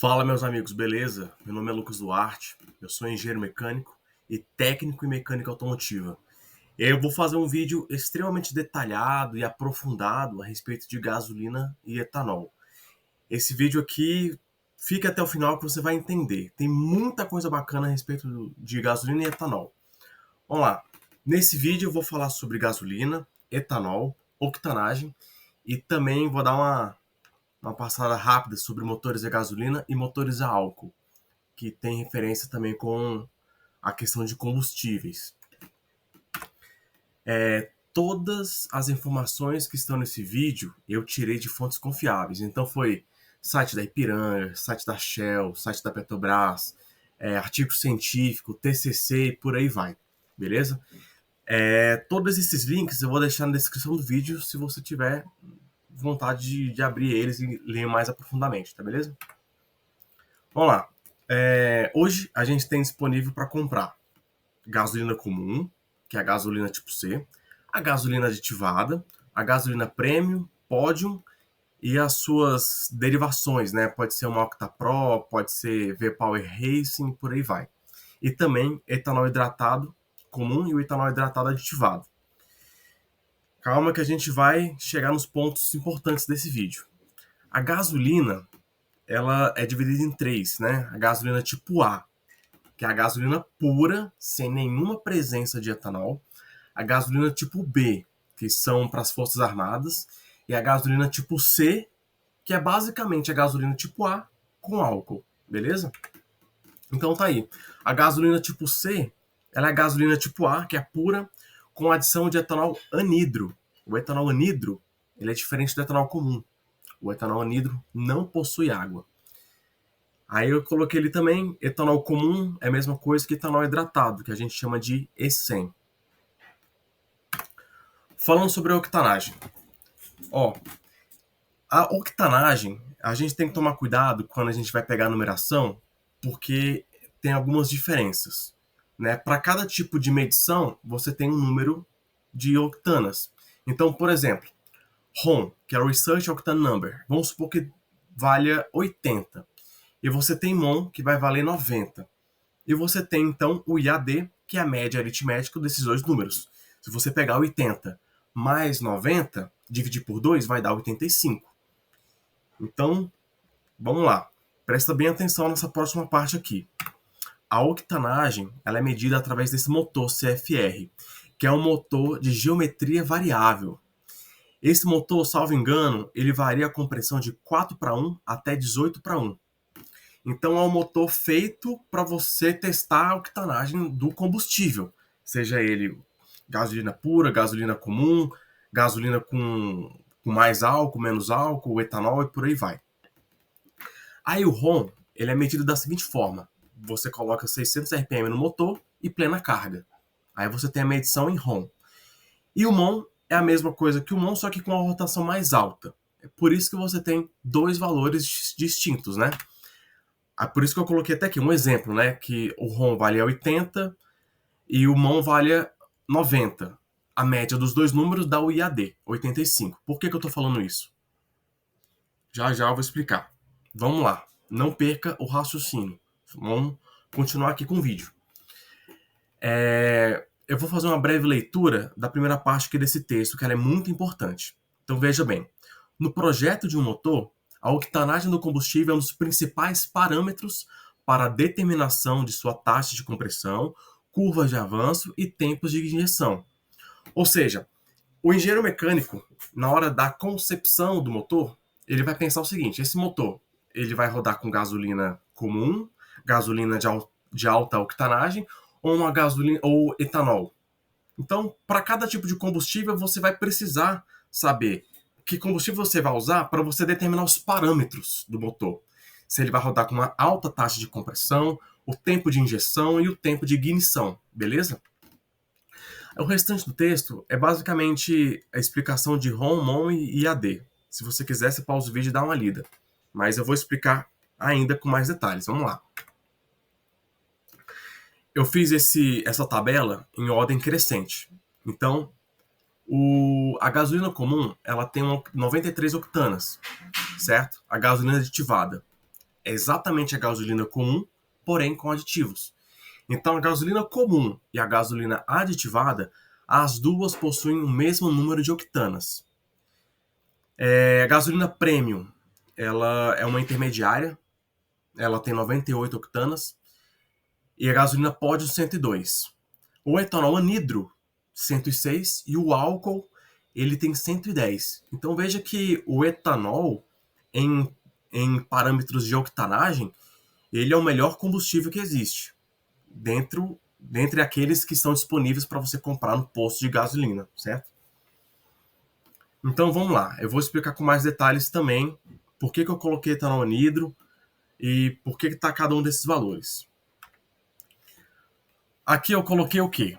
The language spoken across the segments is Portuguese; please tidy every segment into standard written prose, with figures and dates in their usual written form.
Fala, meus amigos, beleza? Meu nome é Lucas Duarte, eu sou engenheiro mecânico e técnico em mecânica automotiva. Eu vou fazer um vídeo extremamente detalhado e aprofundado a respeito de gasolina e etanol. Esse vídeo aqui fica até o final que você vai entender. Tem muita coisa bacana a respeito de gasolina e etanol. Vamos lá. Nesse vídeo eu vou falar sobre gasolina, etanol, octanagem e também vou dar uma passada rápida sobre motores a gasolina e motores a álcool, que tem referência também com a questão de combustíveis. Todas as informações que estão nesse vídeo eu tirei de fontes confiáveis. Então foi site da Ipiranga, site da Shell, site da Petrobras, artigo científico, TCC e por aí vai, beleza? Todos esses links eu vou deixar na descrição do vídeo se você tiver vontade de abrir eles e ler mais aprofundadamente, tá beleza? Vamos lá. Hoje a gente tem disponível para comprar gasolina comum, que é a gasolina tipo C, a gasolina aditivada, a gasolina premium, Podium e as suas derivações, né? Pode ser uma Octa Pro, pode ser V-Power Racing, por aí vai. E também etanol hidratado comum e o etanol hidratado aditivado. Calma que a gente vai chegar nos pontos importantes desse vídeo. A gasolina, ela é dividida em três, né? A gasolina tipo A, que é a gasolina pura, sem nenhuma presença de etanol. A gasolina tipo B, que são para as Forças Armadas. E a gasolina tipo C, que é basicamente a gasolina tipo A com álcool, beleza? Então tá aí. A gasolina tipo C, ela é a gasolina tipo A, que é pura, com adição de etanol anidro. O etanol anidro, ele é diferente do etanol comum. O etanol anidro não possui água. Aí eu coloquei ele também, etanol comum é a mesma coisa que etanol hidratado, que a gente chama de E100. Falando sobre a octanagem. A octanagem, a gente tem que tomar cuidado quando a gente vai pegar a numeração, porque tem algumas diferenças. Né? Para cada tipo de medição, você tem um número de octanas. Então, por exemplo, RON, que é o Research Octane Number, vamos supor que valha 80. E você tem MON, que vai valer 90. E você tem, então, o IAD, que é a média aritmética desses dois números. Se você pegar 80 mais 90, dividir por 2, vai dar 85. Então, vamos lá. Presta bem atenção nessa próxima parte aqui. A octanagem ela é medida através desse motor CFR, que é um motor de geometria variável. Esse motor, salvo engano, ele varia a compressão de 4:1 até 18:1. Então é um motor feito para você testar a octanagem do combustível, seja ele gasolina pura, gasolina comum, gasolina com mais álcool, menos álcool, etanol e por aí vai. Aí o RON, ele é medido da seguinte forma: você coloca 600 RPM no motor e plena carga. Aí você tem a medição em RON. E o MON é a mesma coisa que o MON, só que com uma rotação mais alta. É por isso que você tem dois valores distintos, né? Por isso que eu coloquei até aqui um exemplo, né? Que o RON vale 80 e o MON vale 90. A média dos dois números dá o IAD, 85. Por que eu estou falando isso? Já já eu vou explicar. Vamos lá. Não perca o raciocínio. Vamos continuar aqui com o vídeo. Eu vou fazer uma breve leitura da primeira parte aqui desse texto, que ela é muito importante. Então veja bem. No projeto de um motor, a octanagem do combustível é um dos principais parâmetros para a determinação de sua taxa de compressão, curvas de avanço e tempos de injeção. Ou seja, o engenheiro mecânico, na hora da concepção do motor, ele vai pensar o seguinte: esse motor ele vai rodar com gasolina comum, gasolina de alta octanagem ou uma gasolina ou etanol. Então, para cada tipo de combustível, você vai precisar saber que combustível você vai usar para você determinar os parâmetros do motor. Se ele vai rodar com uma alta taxa de compressão, o tempo de injeção e o tempo de ignição, beleza? O restante do texto é basicamente a explicação de ROM, MON e IAD. Se você quiser, você pausa o vídeo e dá uma lida. Mas eu vou explicar ainda com mais detalhes. Vamos lá. Eu fiz essa tabela em ordem crescente. Então, a gasolina comum ela tem 93 octanas, certo? A gasolina aditivada é exatamente a gasolina comum, porém com aditivos. Então, a gasolina comum e a gasolina aditivada, as duas possuem o mesmo número de octanas. A gasolina premium, ela é uma intermediária, ela tem 98 octanas, e a gasolina pódio 102. O etanol anidro, 106, e o álcool, ele tem 110. Então veja que o etanol, em parâmetros de octanagem, ele é o melhor combustível que existe, dentre aqueles que estão disponíveis para você comprar no posto de gasolina, certo? Então vamos lá, eu vou explicar com mais detalhes também por que eu coloquei etanol anidro e por que está cada um desses valores. Aqui eu coloquei o quê?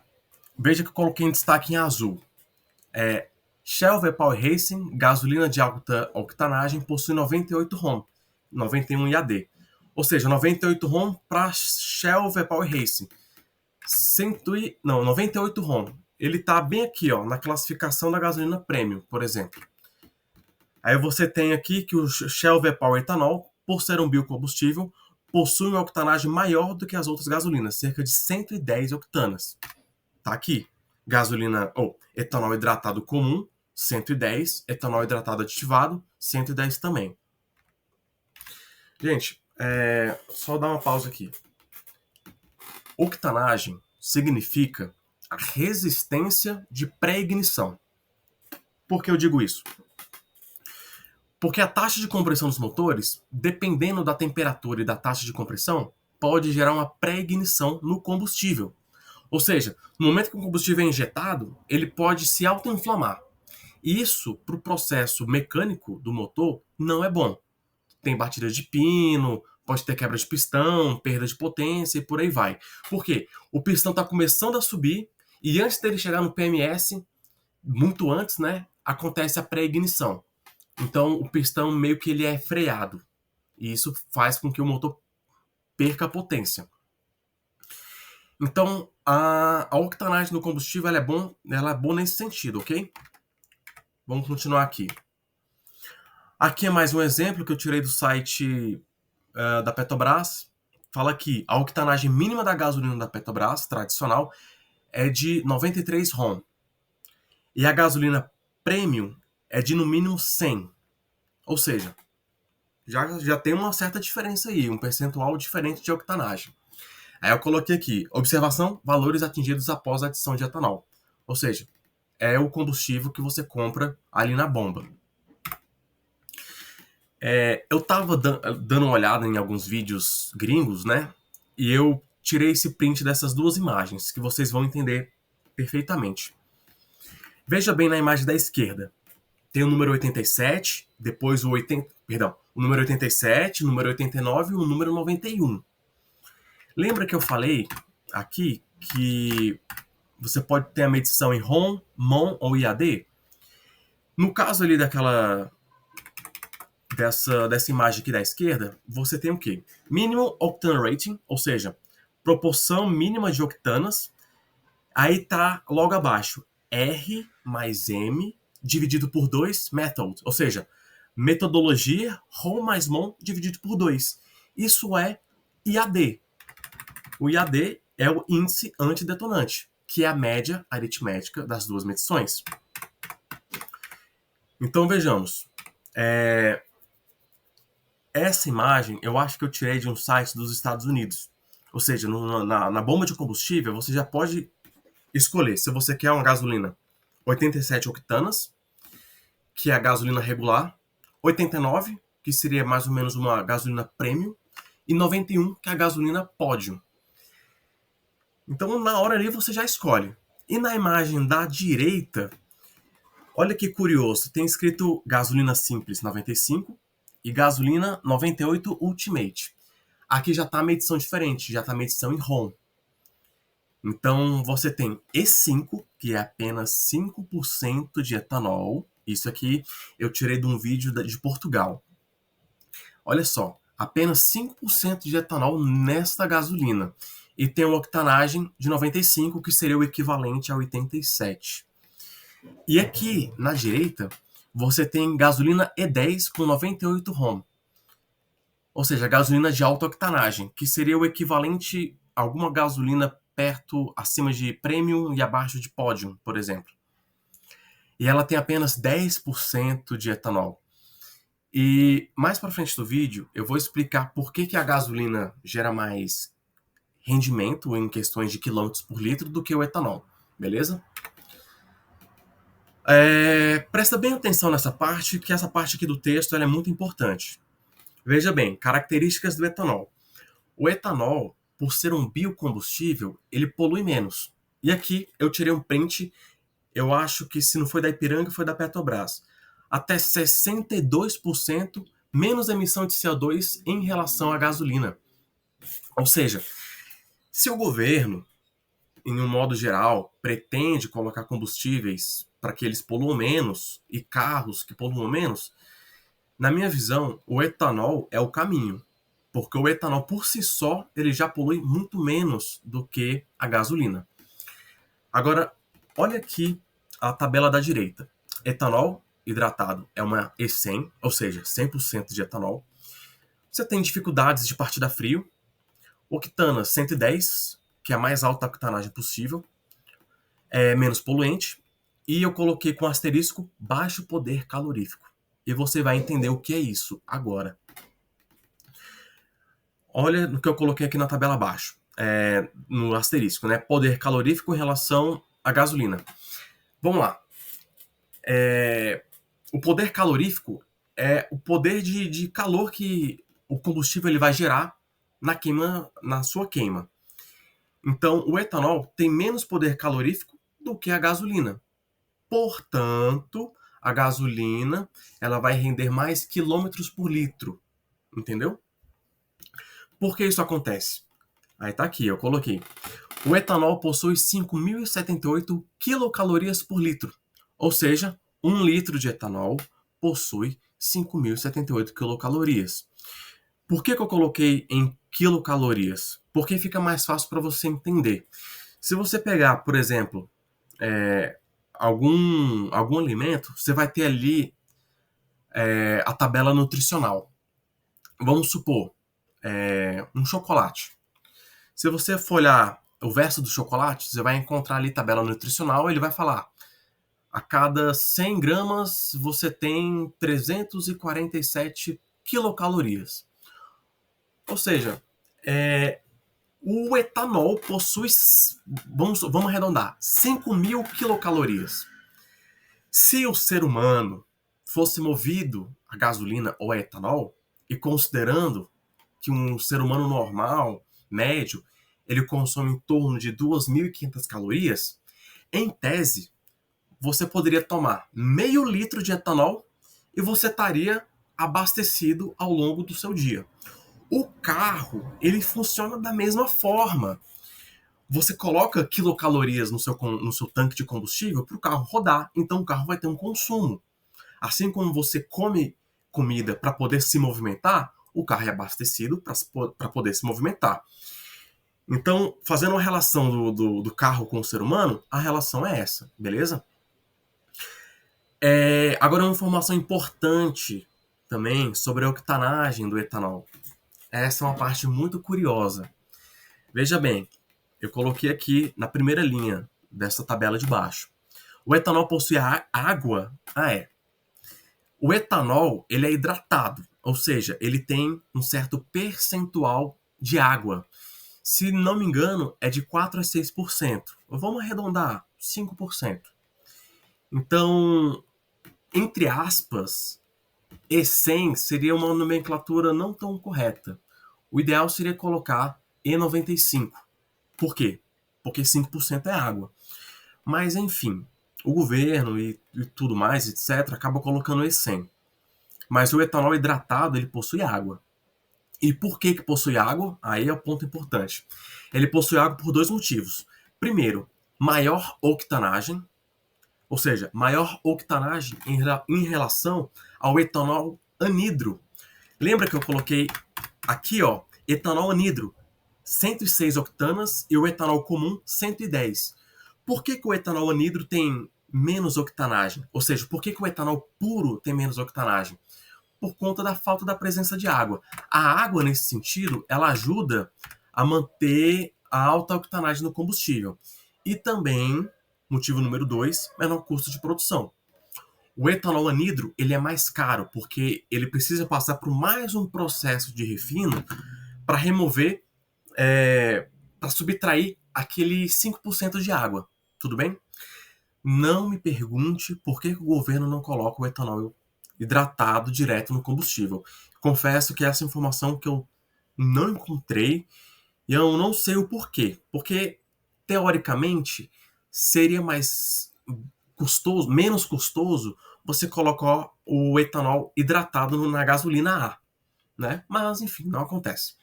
Veja que eu coloquei em destaque em azul. Shell V-Power Racing, gasolina de alta octanagem, possui 98 ROM, 91 IAD. Ou seja, 98 ROM para Shell V-Power Racing. 98 ROM. Ele está bem aqui, ó, na classificação da gasolina Premium, por exemplo. Aí você tem aqui que o Shell V-Power Ethanol, por ser um biocombustível, possui uma octanagem maior do que as outras gasolinas, cerca de 110 octanas. Tá aqui. Gasolina ou etanol hidratado comum, 110. Etanol hidratado aditivado, 110 também. Gente, só dar uma pausa aqui. Octanagem significa a resistência de pré-ignição. Por que eu digo isso? Porque a taxa de compressão dos motores, dependendo da temperatura e da taxa de compressão, pode gerar uma pré-ignição no combustível. Ou seja, no momento que o combustível é injetado, ele pode se autoinflamar. Isso, para o processo mecânico do motor, não é bom. Tem batida de pino, pode ter quebra de pistão, perda de potência e por aí vai. Por quê? O pistão está começando a subir e antes dele chegar no PMS, muito antes, né, acontece a pré-ignição. Então, o pistão meio que ele é freado. E isso faz com que o motor perca a potência. Então, a octanagem no combustível ela é boa nesse sentido, ok? Vamos continuar aqui. Aqui é mais um exemplo que eu tirei do site da Petrobras. Fala que a octanagem mínima da gasolina da Petrobras, tradicional, é de 93 ROM. E a gasolina premium é de no mínimo 100. Ou seja, já tem uma certa diferença aí, um percentual diferente de octanagem. Aí eu coloquei aqui, observação, valores atingidos após a adição de etanol. Ou seja, é o combustível que você compra ali na bomba. Eu tava dando uma olhada em alguns vídeos gringos, né? E eu tirei esse print dessas duas imagens, que vocês vão entender perfeitamente. Veja bem na imagem da esquerda. Tem o número 87, depois o número 87, o número 89 e o número 91. Lembra que eu falei aqui que você pode ter a medição em ROM, MON ou IAD? No caso ali dessa imagem aqui da esquerda, você tem o quê? Minimum Octane Rating, ou seja, proporção mínima de octanas. Aí tá logo abaixo, R mais M dividido por 2 method, ou seja, metodologia ROM mais MON dividido por 2. Isso é IAD. O IAD é o índice antidetonante, que é a média aritmética das duas medições. Então vejamos. Essa imagem eu acho que eu tirei de um site dos Estados Unidos. Ou seja, na bomba de combustível você já pode escolher se você quer uma gasolina 87 octanas, que é a gasolina regular, 89, que seria mais ou menos uma gasolina premium, e 91, que é a gasolina pódio. Então, na hora ali, você já escolhe. E na imagem da direita, olha que curioso, tem escrito gasolina simples 95 e gasolina 98 Ultimate. Aqui já está a medição diferente, já está a medição em ROM. Então, você tem E5, que é apenas 5% de etanol. Isso aqui eu tirei de um vídeo de Portugal. Olha só, apenas 5% de etanol nesta gasolina. E tem uma octanagem de 95, que seria o equivalente a 87. E aqui, na direita, você tem gasolina E10 com 98 ROM. Ou seja, gasolina de alta octanagem, que seria o equivalente a alguma gasolina perto, acima de Premium e abaixo de Podium, por exemplo. E ela tem apenas 10% de etanol. E mais para frente do vídeo, eu vou explicar por que a gasolina gera mais rendimento em questões de quilômetros por litro do que o etanol, beleza? Presta bem atenção nessa parte, que essa parte aqui do texto ela é muito importante. Veja bem, características do etanol. O etanol, por ser um biocombustível, ele polui menos. E aqui eu tirei um print, eu acho que se não foi da Ipiranga, foi da Petrobras. Até 62% menos emissão de CO2 em relação à gasolina. Ou seja, se o governo, em um modo geral, pretende colocar combustíveis para que eles poluam menos e carros que poluam menos, na minha visão, o etanol é o caminho. Porque o etanol, por si só, ele já polui muito menos do que a gasolina. Agora, olha aqui a tabela da direita. Etanol hidratado é uma E100, ou seja, 100% de etanol. Você tem dificuldades de partida frio. Octana 110, que é a mais alta octanagem possível. É menos poluente. E eu coloquei com asterisco baixo poder calorífico. E você vai entender o que é isso agora. Olha no que eu coloquei aqui na tabela abaixo, no asterisco, né? Poder calorífico em relação à gasolina. Vamos lá. O poder calorífico é o poder de calor que o combustível ele vai gerar na sua queima. Então, o etanol tem menos poder calorífico do que a gasolina. Portanto, a gasolina ela vai render mais quilômetros por litro. Entendeu? Por que isso acontece? Aí tá aqui, eu coloquei. O etanol possui 5.078 quilocalorias por litro. Ou seja, 1 litro de etanol possui 5.078 quilocalorias. Por que eu coloquei em quilocalorias? Porque fica mais fácil para você entender. Se você pegar, por exemplo, algum alimento, você vai ter ali a tabela nutricional. Vamos supor, um chocolate. Se você for olhar o verso do chocolate, você vai encontrar ali tabela nutricional, ele vai falar: a cada 100 gramas você tem 347 quilocalorias. Ou seja, o etanol possui, vamos arredondar, 5.000 quilocalorias. Se o ser humano fosse movido a gasolina ou a etanol, e considerando que um ser humano normal, médio, ele consome em torno de 2.500 calorias, em tese, você poderia tomar meio litro de etanol e você estaria abastecido ao longo do seu dia. O carro, ele funciona da mesma forma. Você coloca quilocalorias no seu tanque de combustível para o carro rodar, então o carro vai ter um consumo. Assim como você come comida para poder se movimentar, o carro é abastecido para poder se movimentar. Então, fazendo uma relação do carro com o ser humano, a relação é essa, beleza? Agora, uma informação importante também sobre a octanagem do etanol. Essa é uma parte muito curiosa. Veja bem, eu coloquei aqui na primeira linha dessa tabela de baixo. O etanol possui água? O etanol ele é hidratado, ou seja, ele tem um certo percentual de água. Se não me engano, é de 4 a 6%. Vamos arredondar, 5%. Então, entre aspas, E100 seria uma nomenclatura não tão correta. O ideal seria colocar E95. Por quê? Porque 5% é água. Mas, enfim, o governo e tudo mais, etc., acaba colocando E100. Mas o etanol hidratado, ele possui água. E por que possui água? Aí é o ponto importante. Ele possui água por dois motivos. Primeiro, maior octanagem, ou seja, maior octanagem em relação ao etanol anidro. Lembra que eu coloquei aqui, ó, etanol anidro, 106 octanas e o etanol comum, 110. Por que o etanol anidro tem menos octanagem? Ou seja, por que o etanol puro tem menos octanagem? por conta da falta da presença de água. A água, nesse sentido, ela ajuda a manter a alta octanagem no combustível. E também, motivo número 2, menor custo de produção. O etanol anidro, ele é mais caro, porque ele precisa passar por mais um processo de refino para remover, para subtrair aquele 5% de água. Tudo bem? Não me pergunte por que o governo não coloca o etanol hidratado direto no combustível. Confesso que essa informação que eu não encontrei e eu não sei o porquê. Porque, teoricamente, seria mais custoso, menos custoso você colocar o etanol hidratado na gasolina A, né? Mas, enfim, não acontece.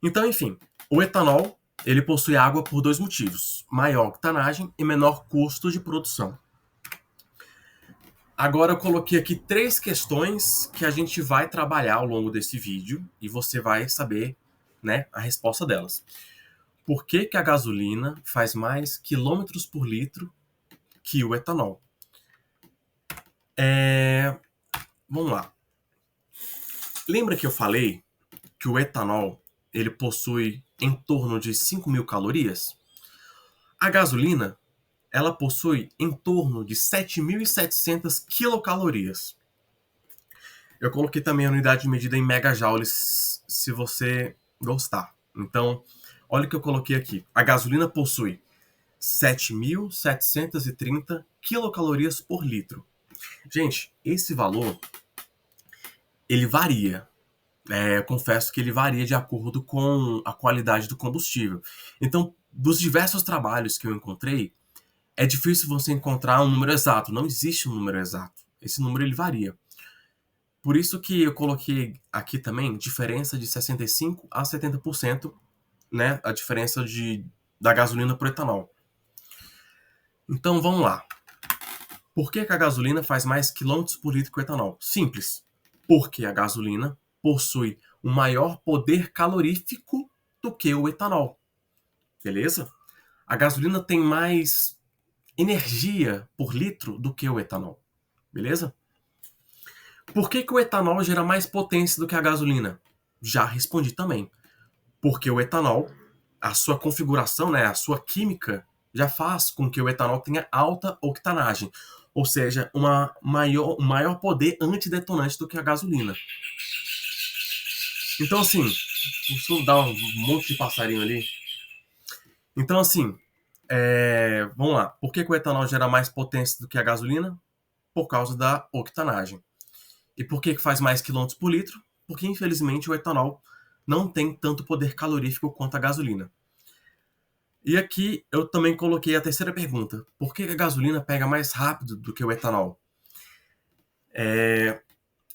Então, enfim, o etanol ele possui água por 2 motivos: maior octanagem e menor custo de produção. Agora eu coloquei aqui 3 questões que a gente vai trabalhar ao longo desse vídeo e você vai saber, né, a resposta delas. Por que que a gasolina faz mais quilômetros por litro que o etanol? Vamos lá. Lembra que eu falei que o etanol ele possui em torno de 5.000 calorias? A gasolina ela possui em torno de 7.700 quilocalorias. Eu coloquei também a unidade de medida em megajoules, se você gostar. Então, olha o que eu coloquei aqui. A gasolina possui 7.730 quilocalorias por litro. Gente, esse valor, ele varia. Eu confesso que ele varia de acordo com a qualidade do combustível. Então, dos diversos trabalhos que eu encontrei, é difícil você encontrar um número exato. Não existe um número exato. Esse número ele varia. Por isso que eu coloquei aqui também diferença de 65% a 70%, né? A diferença da gasolina para o etanol. Então vamos lá. Por que a gasolina faz mais quilômetros por litro que o etanol? Simples. Porque a gasolina possui um maior poder calorífico do que o etanol. Beleza? A gasolina tem mais energia por litro do que o etanol. Beleza? Por que o etanol gera mais potência do que a gasolina? Já respondi também. Porque o etanol, a sua configuração, né, a sua química, já faz com que o etanol tenha alta octanagem. Ou seja, um maior poder antidetonante do que a gasolina. Então, assim, deixa eu dar um monte de passarinho ali. Então, assim, vamos lá. Por que o etanol gera mais potência do que a gasolina? Por causa da octanagem. E por que faz mais quilômetros por litro? Porque, infelizmente, o etanol não tem tanto poder calorífico quanto a gasolina. E aqui eu também coloquei a terceira pergunta. Por que a gasolina pega mais rápido do que o etanol?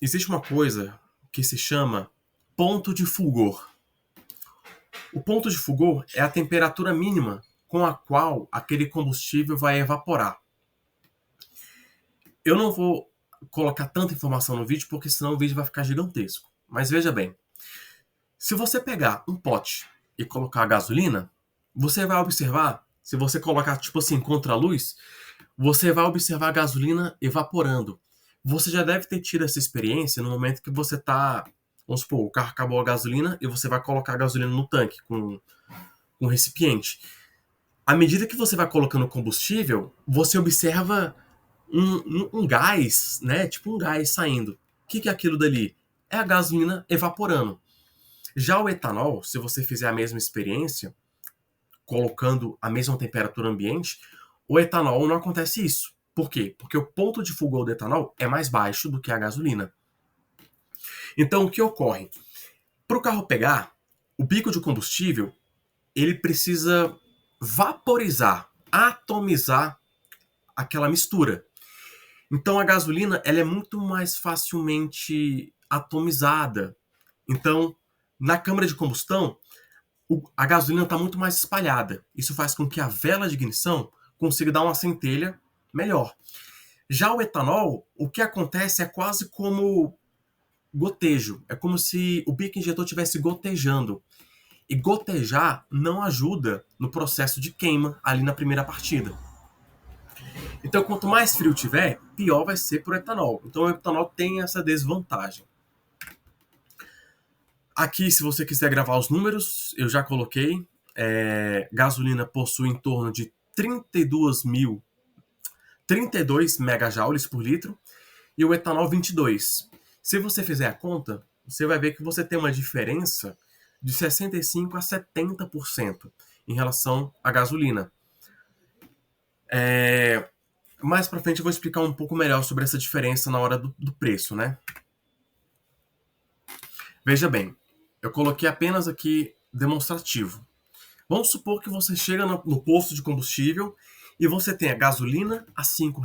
Existe uma coisa que se chama ponto de fulgor. O ponto de fulgor é a temperatura mínima com a qual aquele combustível vai evaporar. Eu não vou colocar tanta informação no vídeo, porque senão o vídeo vai ficar gigantesco. Mas veja bem, se você pegar um pote e colocar gasolina, você vai observar, se você colocar tipo assim contra a luz, você vai observar a gasolina evaporando. Você já deve ter tido essa experiência no momento que você está, vamos supor, o carro acabou a gasolina e você vai colocar a gasolina no tanque com um recipiente. À medida que você vai colocando combustível, você observa um gás, né? Tipo um gás saindo. O que é aquilo dali? É a gasolina evaporando. Já o etanol, se você fizer a mesma experiência, colocando a mesma temperatura ambiente, o etanol não acontece isso. Por quê? Porque o ponto de fulgor do etanol é mais baixo do que a gasolina. Então, o que ocorre? Para o carro pegar, o bico de combustível, ele precisa vaporizar, atomizar aquela mistura. Então, a gasolina ela é muito mais facilmente atomizada. Então, na câmara de combustão, a gasolina está muito mais espalhada. Isso faz com que a vela de ignição consiga dar uma centelha melhor. Já o etanol, o que acontece é quase como gotejo. É como se o bico injetor estivesse gotejando. E gotejar não ajuda no processo de queima ali na primeira partida. Então, quanto mais frio tiver, pior vai ser para o etanol. Então, o etanol tem essa desvantagem. Aqui, se você quiser gravar os números, eu já coloquei. Gasolina possui em torno de 32 megajoules por litro e o etanol 22. Se você fizer a conta, você vai ver que você tem uma diferença de 65 a 70% em relação à gasolina. Mais para frente eu vou explicar um pouco melhor sobre essa diferença na hora do preço, né? Veja bem, eu coloquei apenas aqui demonstrativo. Vamos supor que você chega no posto de combustível e você tem a gasolina a R$ 5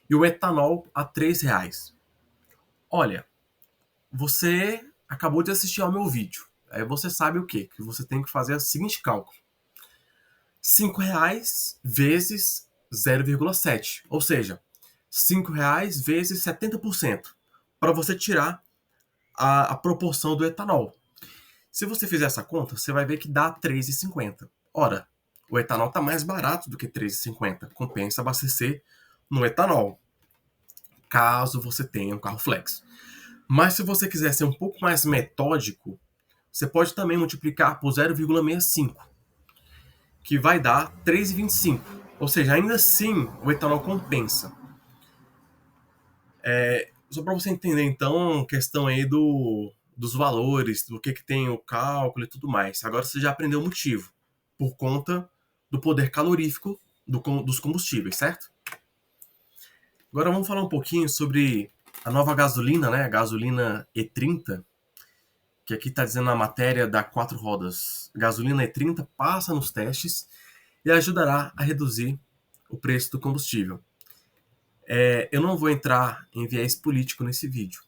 e o etanol a R$ 3. Olha, você acabou de assistir ao meu vídeo. Aí você sabe o quê? Que você tem que fazer o seguinte cálculo. R$ 5 vezes 0,7. Ou seja, R$ 5 vezes 70%. Para você tirar a proporção do etanol. Se você fizer essa conta, você vai ver que dá R$3,50. Ora, o etanol está mais barato do que R$3,50. Compensa abastecer no etanol, caso você tenha um carro flex. Mas se você quiser ser um pouco mais metódico, você pode também multiplicar por 0,65, que vai dar R$3,25. Ou seja, ainda assim, o etanol compensa. Só para você entender, então, questão aí dos valores, do que tem o cálculo e tudo mais. Agora você já aprendeu o motivo, por conta do poder calorífico dos combustíveis, certo? Agora vamos falar um pouquinho sobre a nova gasolina, né? A gasolina E30, que aqui está dizendo na matéria da 4 rodas. A gasolina E30 passa nos testes e ajudará a reduzir o preço do combustível. Eu não vou entrar em viés político nesse vídeo,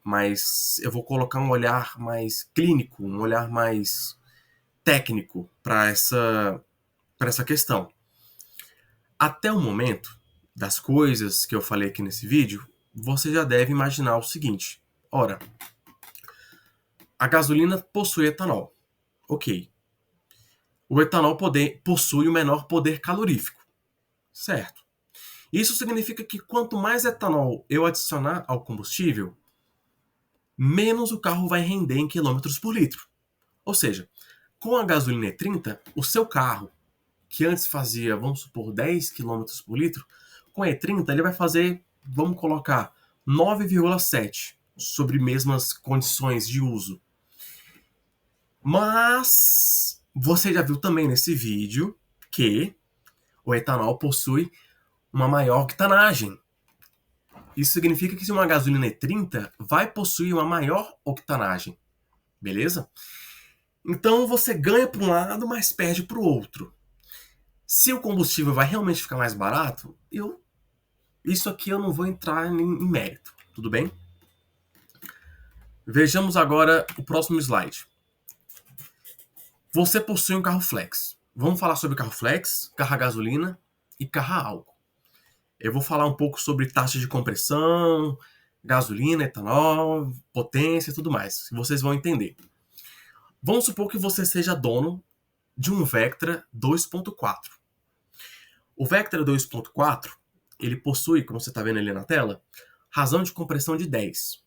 mas eu vou colocar um olhar mais clínico, um olhar mais técnico para essa questão. Até o momento das coisas que eu falei aqui nesse vídeo, você já deve imaginar o seguinte. Ora, a gasolina possui etanol. Ok. O etanol possui o menor poder calorífico. Certo. Isso significa que quanto mais etanol eu adicionar ao combustível, menos o carro vai render em quilômetros por litro. Ou seja, com a gasolina E30, o seu carro, que antes fazia, vamos supor, 10 quilômetros por litro, com a E30 ele vai fazer, vamos colocar, 9,7 sobre mesmas condições de uso. Mas você já viu também nesse vídeo que o etanol possui uma maior octanagem. Isso significa que se uma gasolina E30 vai possuir uma maior octanagem. Beleza? Então você ganha para um lado, mas perde para o outro. Se o combustível vai realmente ficar mais barato, isso aqui eu não vou entrar em mérito. Tudo bem? Vejamos agora o próximo slide. Você possui um carro flex. Vamos falar sobre carro flex, carro a gasolina e carro a álcool. Eu vou falar um pouco sobre taxa de compressão, gasolina, etanol, potência e tudo mais. Vocês vão entender. Vamos supor que você seja dono de um Vectra 2.4. O Vectra 2.4, ele possui, como você está vendo ali na tela, razão de compressão de 10.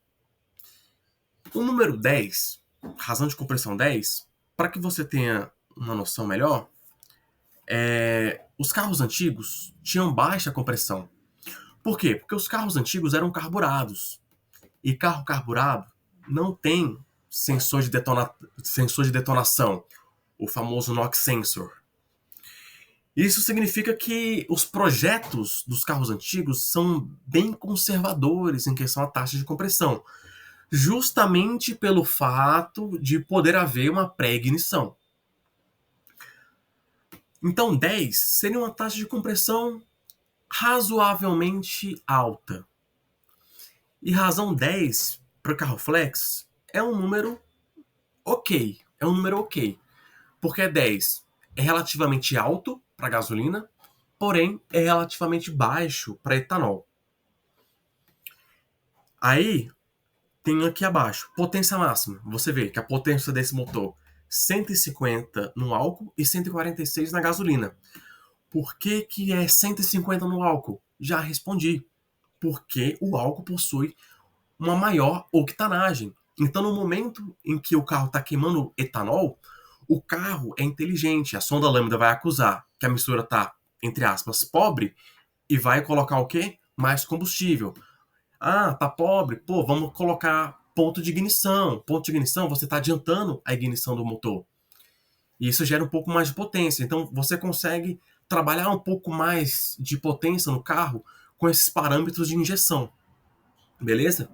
O número 10, razão de compressão 10, para que você tenha uma noção melhor, os carros antigos tinham baixa compressão. Por quê? Porque os carros antigos eram carburados. E carro carburado não tem sensor de detonação, o famoso NOx sensor. Isso significa que os projetos dos carros antigos são bem conservadores em questão à taxa de compressão, justamente pelo fato de poder haver uma pré-ignição. Então 10 seria uma taxa de compressão razoavelmente alta. E razão 10 para o carro flex é um número ok. É um número ok. Porque 10 é relativamente alto para gasolina, porém é relativamente baixo para etanol. Aí tem aqui abaixo, potência máxima. Você vê que a potência desse motor 150 no álcool e 146 na gasolina. Por que é 150 no álcool? Já respondi. Porque o álcool possui uma maior octanagem. Então, no momento em que o carro está queimando etanol, o carro é inteligente, a sonda lambda vai acusar que a mistura está, entre aspas, pobre, e vai colocar o quê? Mais combustível. Ah, tá pobre? Pô, vamos colocar ponto de ignição. Ponto de ignição, você está adiantando a ignição do motor. E isso gera um pouco mais de potência. Então, você consegue trabalhar um pouco mais de potência no carro com esses parâmetros de injeção. Beleza?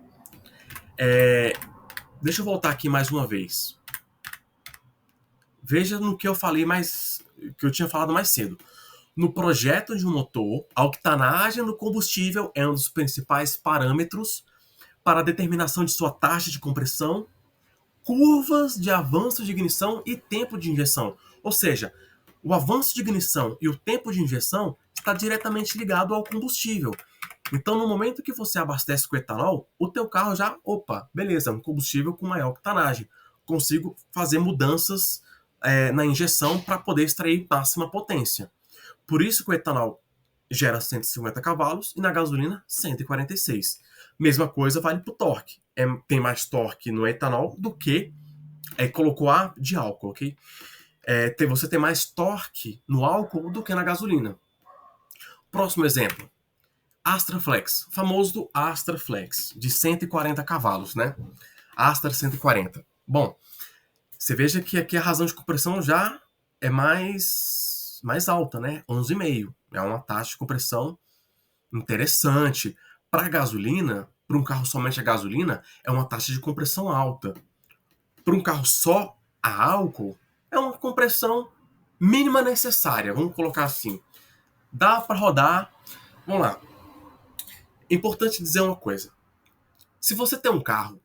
Deixa eu voltar aqui mais uma vez. Veja no que eu falei mais, que eu tinha falado mais cedo. No projeto de um motor, a octanagem no combustível é um dos principais parâmetros para a determinação de sua taxa de compressão, curvas de avanço de ignição e tempo de injeção. Ou seja, o avanço de ignição e o tempo de injeção está diretamente ligado ao combustível. Então, no momento que você abastece com etanol, o teu carro já, opa, beleza, um combustível com maior octanagem. Consigo fazer mudanças na injeção para poder extrair máxima potência. Por isso que o etanol gera 150 cavalos e na gasolina 146. Mesma coisa vale para o torque. Tem mais torque no etanol do que colocou A de álcool, ok? Você tem mais torque no álcool do que na gasolina. Próximo exemplo. Astra Flex, famoso Astra Flex, de 140 cavalos, né? Astra 140. Bom, você veja que aqui a razão de compressão já é mais alta, né? 11,5. É uma taxa de compressão interessante. Para gasolina, para um carro somente a gasolina, é uma taxa de compressão alta. Para um carro só a álcool, é uma compressão mínima necessária, vamos colocar assim. Dá para rodar. Vamos lá. É importante dizer uma coisa. Se você tem um carro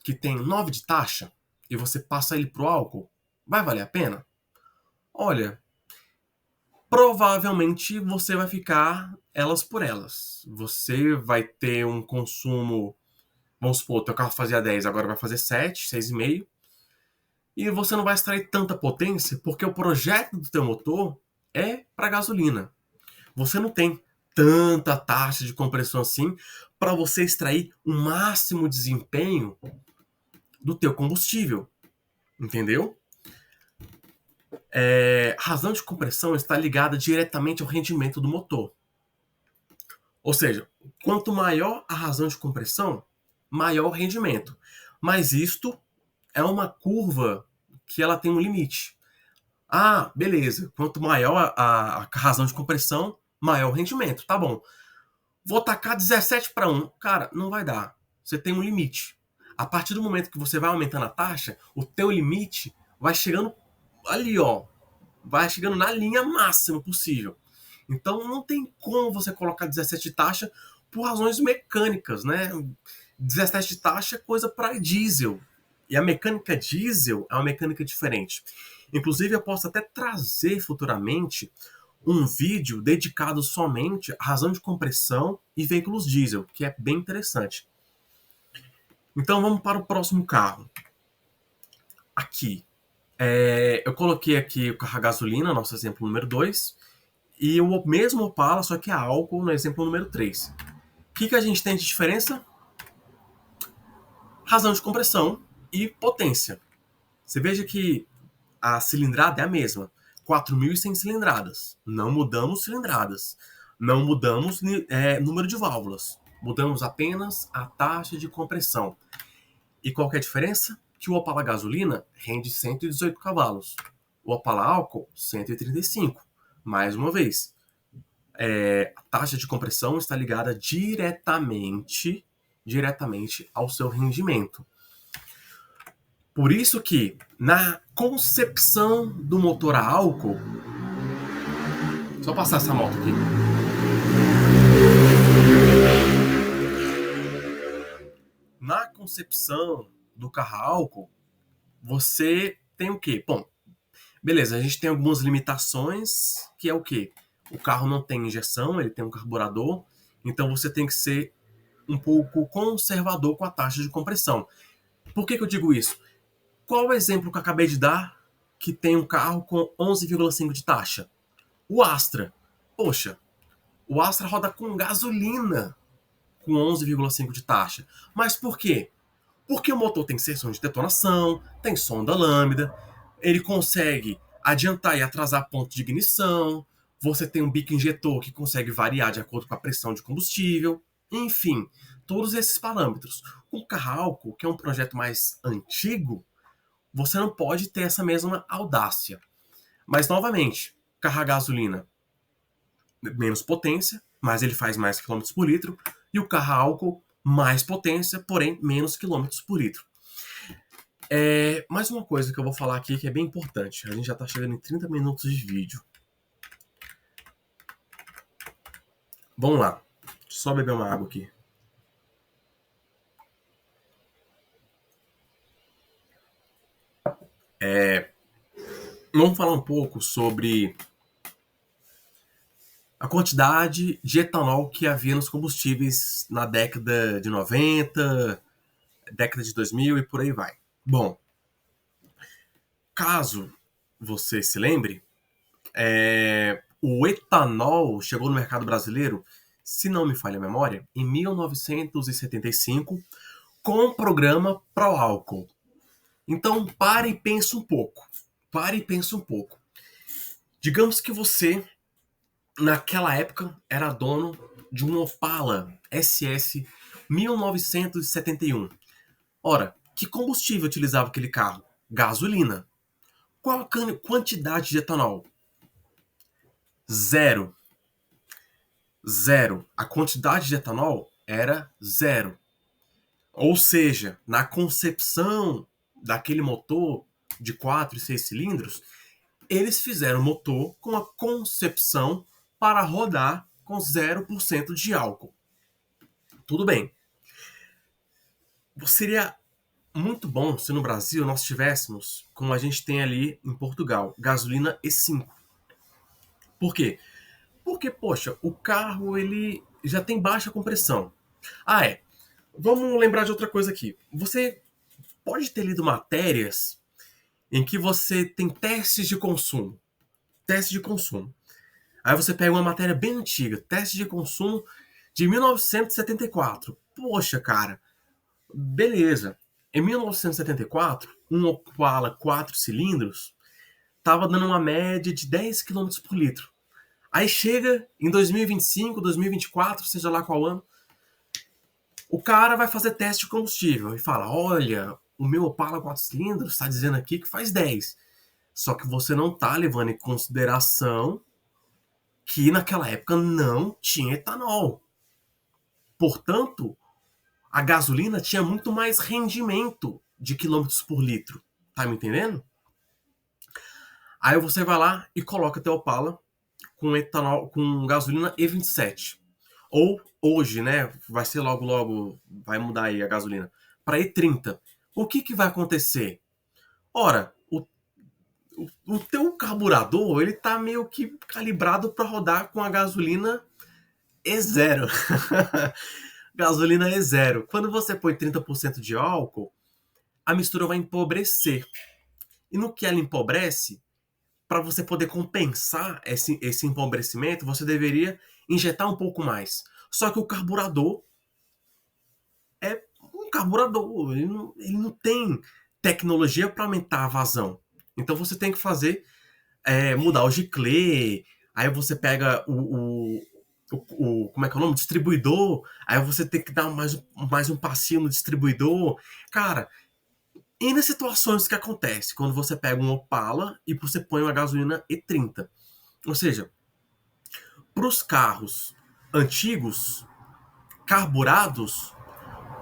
que tem 9 de taxa e você passa ele pro álcool, vai valer a pena? Olha, provavelmente você vai ficar elas por elas. Você vai ter um consumo, vamos supor, teu carro fazia 10, agora vai fazer 7, 6,5. E você não vai extrair tanta potência porque o projeto do teu motor é para gasolina. Você não tem tanta taxa de compressão assim para você extrair o máximo desempenho do teu combustível, entendeu? A razão de compressão está ligada diretamente ao rendimento do motor. Ou seja, quanto maior a razão de compressão, maior o rendimento. Mas isto é uma curva que ela tem um limite. Ah, beleza. Quanto maior a razão de compressão, maior o rendimento. Tá bom. Vou tacar 17 para 1. Cara, não vai dar. Você tem um limite. A partir do momento que você vai aumentando a taxa, o teu limite vai chegando ali, ó. Vai chegando na linha máxima possível. Então não tem como você colocar 17 de taxa por razões mecânicas, né? 17 de taxa é coisa para diesel. E a mecânica diesel é uma mecânica diferente. Inclusive, eu posso até trazer futuramente um vídeo dedicado somente à razão de compressão e veículos diesel, que é bem interessante. Então vamos para o próximo carro. Aqui. Eu coloquei aqui o carro a gasolina, nosso exemplo número 2, e o mesmo Opala, só que a álcool no exemplo número 3. O que a gente tem de diferença? Razão de compressão e potência. Você veja que a cilindrada é a mesma. 4.100 cilindradas. Não mudamos cilindradas. Não mudamos número de válvulas. Mudamos apenas a taxa de compressão. E qual que é a diferença? Que o Opala gasolina rende 118 cavalos. O Opala álcool, 135. Mais uma vez, a taxa de compressão está ligada diretamente ao seu rendimento. Por isso que, na concepção do motor a álcool... Só passar essa moto aqui. Na concepção do carro a álcool, você tem o quê? Bom, beleza, a gente tem algumas limitações, que é o quê? O carro não tem injeção, ele tem um carburador, então você tem que ser um pouco conservador com a taxa de compressão. Por que eu digo isso? Qual o exemplo que eu acabei de dar que tem um carro com 11,5 de taxa? O Astra. Poxa, o Astra roda com gasolina com 11,5 de taxa. Mas por quê? Porque o motor tem seção de detonação, tem sonda lambda, ele consegue adiantar e atrasar ponto de ignição, você tem um bico injetor que consegue variar de acordo com a pressão de combustível, enfim, todos esses parâmetros. Com o carro a álcool, que é um projeto mais antigo, você não pode ter essa mesma audácia. Mas, novamente, carro a gasolina, menos potência, mas ele faz mais quilômetros por litro, e o carro a álcool, mais potência, porém menos quilômetros por litro. Mais uma coisa que eu vou falar aqui que é bem importante. A gente já está chegando em 30 minutos de vídeo. Vamos lá. Só beber uma água aqui. Vamos falar um pouco sobre a quantidade de etanol que havia nos combustíveis na década de 90, década de 2000 e por aí vai. Bom, caso você se lembre, o etanol chegou no mercado brasileiro, se não me falha a memória, em 1975, com o programa Pro Álcool. Então, pare e pense um pouco. Pare e pense um pouco. Digamos que você, naquela época, era dono de um Opala SS 1971. Ora, que combustível utilizava aquele carro? Gasolina. Qual a quantidade de etanol? Zero. Zero. A quantidade de etanol era zero. Ou seja, na concepção daquele motor de 4 e 6 cilindros, eles fizeram um motor com a concepção para rodar com 0% de álcool. Tudo bem. Seria muito bom se no Brasil nós tivéssemos, como a gente tem ali em Portugal, gasolina E5. Por quê? Porque, poxa, o carro ele já tem baixa compressão. Vamos lembrar de outra coisa aqui. Você pode ter lido matérias em que você tem testes de consumo. Teste de consumo. Aí você pega uma matéria bem antiga, teste de consumo de 1974. Poxa, cara, beleza. Em 1974, um Opala 4 cilindros estava dando uma média de 10 km por litro. Aí chega em 2025, 2024, seja lá qual ano, o cara vai fazer teste de combustível e fala: olha, o meu Opala 4 cilindros está dizendo aqui que faz 10. Só que você não está levando em consideração que naquela época não tinha etanol. Portanto, a gasolina tinha muito mais rendimento de quilômetros por litro. Tá me entendendo? Aí você vai lá e coloca teu Opala com etanol, com gasolina E27. Ou hoje, né? Vai ser logo, vai mudar aí a gasolina para E30. O que vai acontecer? Ora, o teu carburador ele tá meio que calibrado para rodar com a gasolina E0. Gasolina E0. Quando você põe 30% de álcool, a mistura vai empobrecer. E no que ela empobrece, para você poder compensar esse empobrecimento, você deveria injetar um pouco mais. Só que o carburador é um carburador, ele não tem tecnologia para aumentar a vazão. Então você tem que fazer, mudar o giclê, aí você pega como é que é o nome? Distribuidor, aí você tem que dar mais um passinho no distribuidor. Cara, e nas situações que acontece quando você pega um Opala e você põe uma gasolina E30. Ou seja, para os carros antigos, carburados,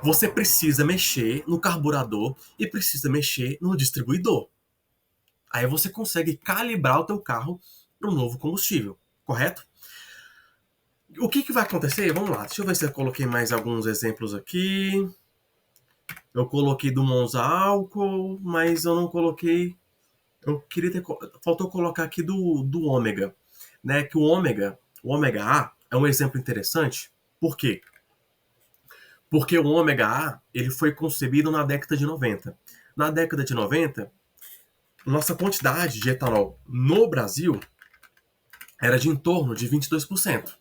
você precisa mexer no carburador e precisa mexer no distribuidor. Aí você consegue calibrar o teu carro para um novo combustível, correto? O que vai acontecer? Vamos lá, deixa eu ver se eu coloquei mais alguns exemplos aqui. Eu coloquei do Monza álcool, mas eu não coloquei. Eu queria ter. Faltou colocar aqui do ômega. Né? Que o ômega A, é um exemplo interessante. Por quê? Porque o ômega A ele foi concebido na década de 90. Na década de 90, nossa quantidade de etanol no Brasil era de em torno de 22%.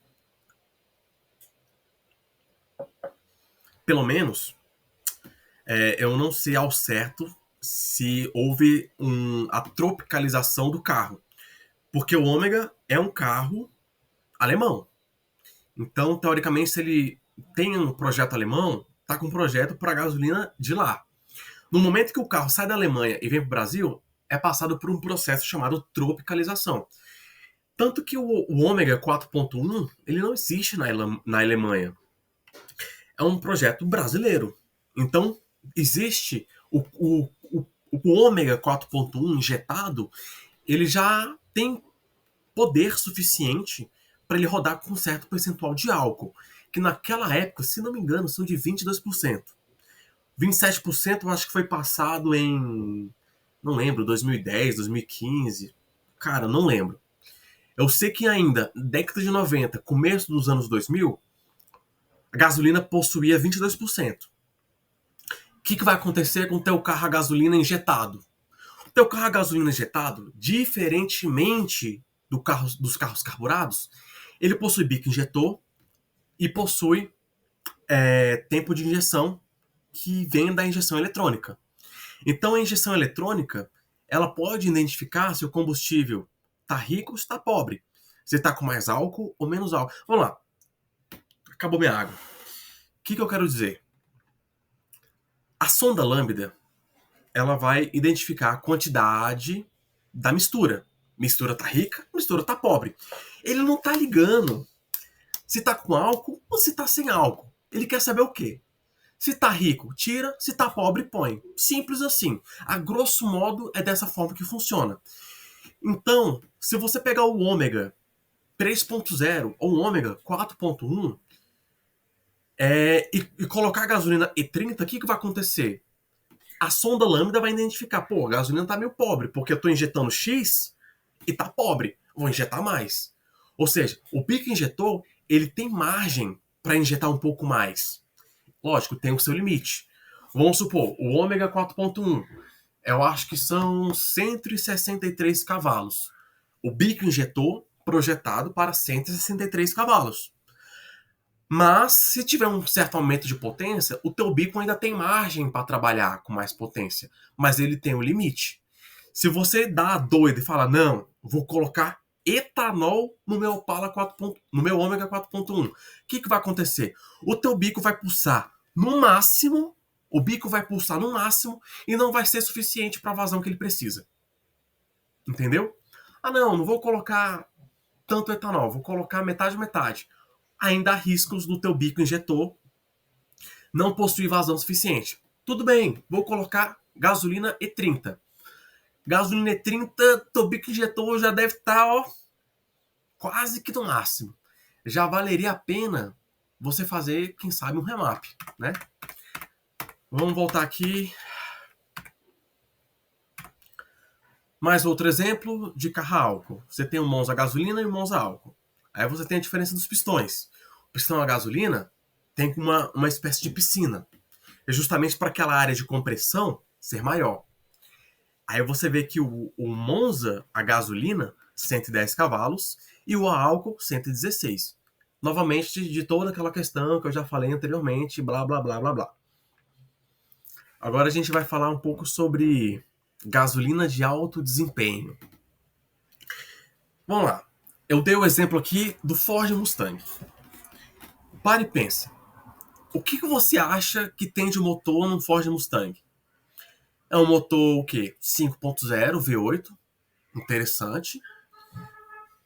Pelo menos, Eu não sei ao certo se houve a tropicalização do carro, porque o Ômega é um carro alemão. Então, teoricamente, se ele tem um projeto alemão, tá com um projeto para gasolina de lá. No momento que o carro sai da Alemanha e vem para o Brasil, é passado por um processo chamado tropicalização. Tanto que o Ômega 4.1 ele não existe na Alemanha. É um projeto brasileiro. Então, existe o Ômega 4.1 injetado, ele já tem poder suficiente para ele rodar com um certo percentual de álcool, que naquela época, se não me engano, são de 22%. 27% eu acho que foi passado em, não lembro, 2010, 2015. Cara, não lembro. Eu sei que ainda, década de 90, começo dos anos 2000, a gasolina possuía 22%. O que vai acontecer com o teu carro a gasolina injetado? O teu carro a gasolina injetado, diferentemente dos carros carburados, ele possui bico injetor e possui tempo de injeção que vem da injeção eletrônica. Então a injeção eletrônica ela pode identificar se o combustível está rico ou está pobre. Se está com mais álcool ou menos álcool. Vamos lá. Acabou minha água. O que eu quero dizer? A sonda lambda ela vai identificar a quantidade da mistura. Mistura tá rica, mistura tá pobre. Ele não tá ligando se tá com álcool ou se tá sem álcool. Ele quer saber o quê? Se tá rico, tira. Se tá pobre, põe. Simples assim. A grosso modo, é dessa forma que funciona. Então, se você pegar o ômega 3.0 ou o ômega 4.1 e colocar a gasolina E30, o que vai acontecer? A sonda lambda vai identificar, pô, a gasolina tá meio pobre, porque eu tô injetando X e tá pobre. Vou injetar mais. Ou seja, o bico injetor, ele tem margem para injetar um pouco mais. Lógico, tem o seu limite. Vamos supor, o ômega 4.1, eu acho que são 163 cavalos. O bico injetor projetado para 163 cavalos. Mas, se tiver um certo aumento de potência, o teu bico ainda tem margem para trabalhar com mais potência. Mas ele tem um limite. Se você dá a doida e fala, não, vou colocar etanol no meu Opala 4. No meu ômega 4.1, o que vai acontecer? O teu bico vai pulsar no máximo, e não vai ser suficiente para a vazão que ele precisa. Entendeu? Ah, não vou colocar tanto etanol, vou colocar metade. Ainda há riscos do teu bico injetor não possuir vazão suficiente. Tudo bem, vou colocar gasolina E30. Gasolina E30, teu bico injetor já deve estar quase que no máximo. Já valeria a pena você fazer, quem sabe, um remap, né? Vamos voltar aqui. Mais outro exemplo de carro a álcool. Você tem um Monza gasolina e um Monza álcool. Aí você tem a diferença dos pistões. O pistão a gasolina tem uma espécie de piscina. É justamente para aquela área de compressão ser maior. Aí você vê que o Monza a gasolina, 110 cavalos, e o a álcool, 116. Novamente, de toda aquela questão que eu já falei anteriormente, blá, blá, blá, blá, blá. Agora a gente vai falar um pouco sobre gasolina de alto desempenho. Vamos lá. Eu dei o exemplo aqui do Ford Mustang. Pare e pense. O que você acha que tem de motor no Ford Mustang? É um motor o quê? 5.0 V8. Interessante.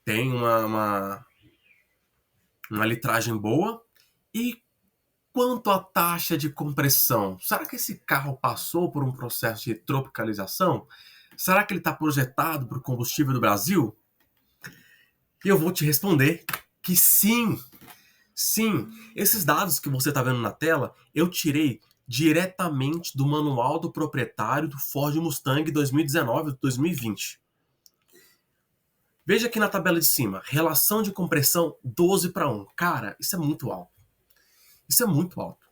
Tem uma litragem boa. E quanto à taxa de compressão? Será que esse carro passou por um processo de tropicalização? Será que ele está projetado para o combustível do Brasil? E eu vou te responder que sim. Sim, esses dados que você está vendo na tela, eu tirei diretamente do manual do proprietário do Ford Mustang 2019-2020. Veja aqui na tabela de cima, relação de compressão 12:1. Cara, isso é muito alto. Isso é muito alto.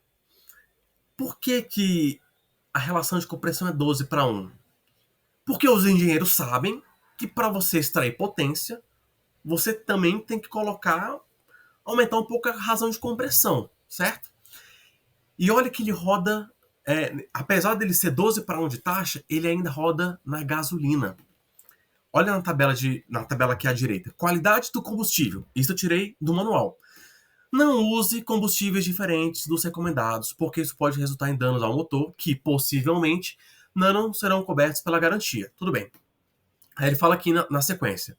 Por que a relação de compressão é 12:1? Porque os engenheiros sabem que para você extrair potência, você também tem que aumentar um pouco a razão de compressão, certo? E olha que ele roda apesar dele ser 12 para 1 de taxa, ele ainda roda na gasolina. Olha na tabela aqui à direita. Qualidade do combustível. Isso eu tirei do manual. Não use combustíveis diferentes dos recomendados, porque isso pode resultar em danos ao motor que, possivelmente, não serão cobertos pela garantia. Tudo bem. Aí ele fala aqui na sequência.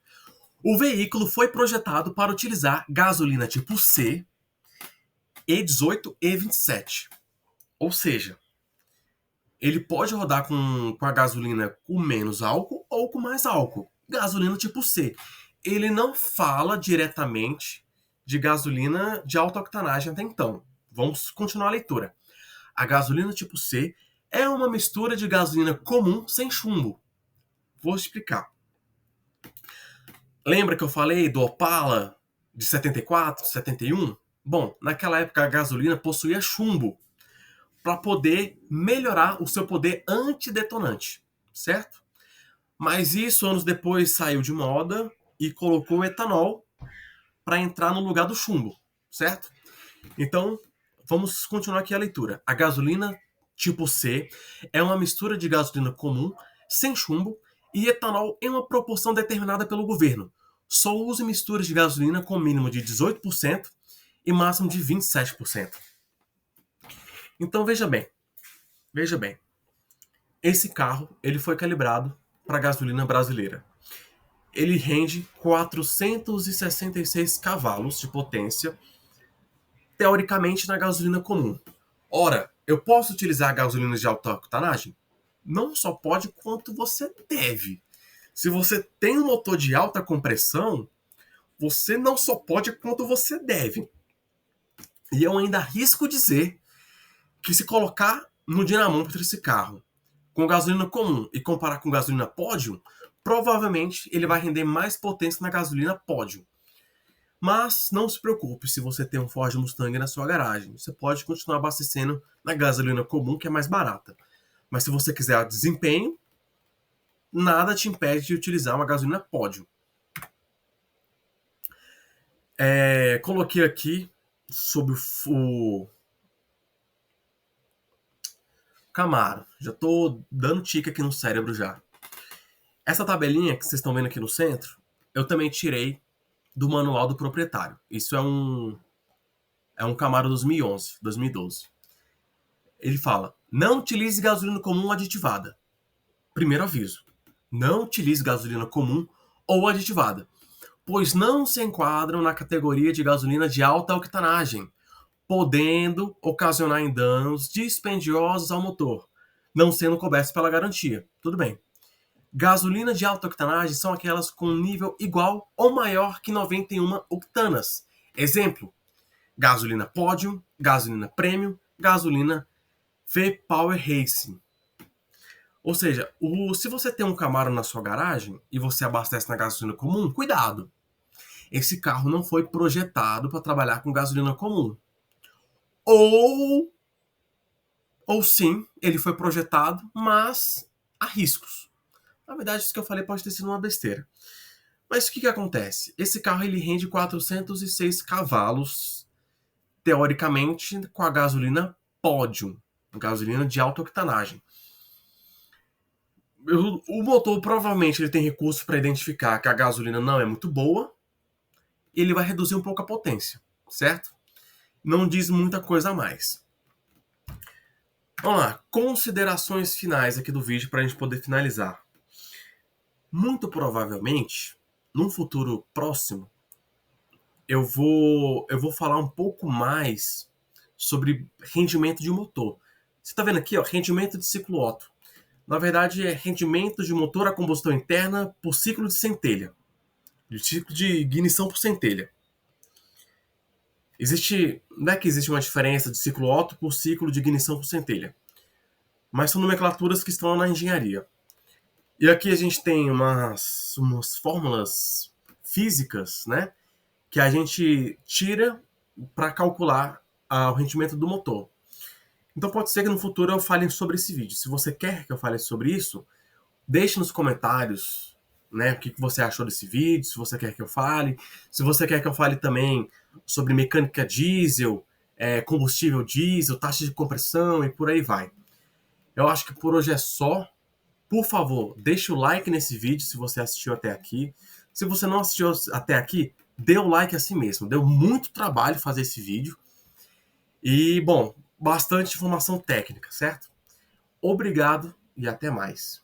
O veículo foi projetado para utilizar gasolina tipo C, E18 e 27. Ou seja, ele pode rodar com a gasolina com menos álcool ou com mais álcool. Gasolina tipo C. Ele não fala diretamente de gasolina de alta octanagem até então. Vamos continuar a leitura. A gasolina tipo C é uma mistura de gasolina comum sem chumbo. Vou explicar. Lembra que eu falei do Opala de 74, 71? Bom, naquela época a gasolina possuía chumbo para poder melhorar o seu poder antidetonante, certo? Mas isso anos depois saiu de moda e colocou o etanol para entrar no lugar do chumbo, certo? Então, vamos continuar aqui a leitura. A gasolina tipo C é uma mistura de gasolina comum, sem chumbo, e etanol em uma proporção determinada pelo governo. Só use misturas de gasolina com mínimo de 18% e máximo de 27%. Então, veja bem. Esse carro ele foi calibrado para gasolina brasileira. Ele rende 466 cavalos de potência, teoricamente na gasolina comum. Ora, eu posso utilizar gasolina de alta octanagem? Não só pode, quanto você deve. Se você tem um motor de alta compressão, você não só pode, quanto você deve. E eu ainda arrisco dizer que se colocar no dinamômetro esse carro com gasolina comum e comparar com gasolina pódio, provavelmente ele vai render mais potência na gasolina pódio. Mas não se preocupe se você tem um Ford Mustang na sua garagem. Você pode continuar abastecendo na gasolina comum, que é mais barata. Mas se você quiser desempenho, nada te impede de utilizar uma gasolina pódio. Coloquei aqui sobre o Camaro. Já tô dando tique aqui no cérebro já. Essa tabelinha que vocês estão vendo aqui no centro, eu também tirei do manual do proprietário. Isso é um Camaro 2011, 2012. Ele fala: não utilize gasolina comum aditivada. Primeiro aviso: não utilize gasolina comum ou aditivada, pois não se enquadram na categoria de gasolina de alta octanagem, podendo ocasionar em danos dispendiosos ao motor, não sendo cobertos pela garantia. Tudo bem. Gasolina de alta octanagem são aquelas com nível igual ou maior que 91 octanas. Exemplo: gasolina Podium, gasolina Premium, gasolina V-Power Racing. Ou seja, se você tem um Camaro na sua garagem e você abastece na gasolina comum, cuidado. Esse carro não foi projetado para trabalhar com gasolina comum. Ou sim, ele foi projetado, mas há riscos. Na verdade, isso que eu falei pode ter sido uma besteira. Mas o que acontece? Esse carro ele rende 406 cavalos, teoricamente, com a gasolina Podium, gasolina de alta octanagem. O motor provavelmente ele tem recursos para identificar que a gasolina não é muito boa e ele vai reduzir um pouco a potência, certo? Não diz muita coisa a mais. Vamos lá, considerações finais aqui do vídeo para a gente poder finalizar. Muito provavelmente, num futuro próximo, eu vou falar um pouco mais sobre rendimento de motor. Você está vendo aqui, ó, rendimento de ciclo Otto. Na verdade, é rendimento de motor a combustão interna por ciclo de centelha. De ciclo de ignição por centelha. Não é que existe uma diferença de ciclo Otto por ciclo de ignição por centelha. Mas são nomenclaturas que estão na engenharia. E aqui a gente tem umas fórmulas físicas, né? Que a gente tira para calcular o rendimento do motor. Então pode ser que no futuro eu fale sobre esse vídeo. Se você quer que eu fale sobre isso, deixe nos comentários, né, o que você achou desse vídeo, se você quer que eu fale. Se você quer que eu fale também sobre mecânica diesel, combustível diesel, taxa de compressão e por aí vai. Eu acho que por hoje é só. Por favor, deixa o like nesse vídeo se você assistiu até aqui. Se você não assistiu até aqui, dê o like assim mesmo. Deu muito trabalho fazer esse vídeo. E, bom, bastante informação técnica, certo? Obrigado e até mais.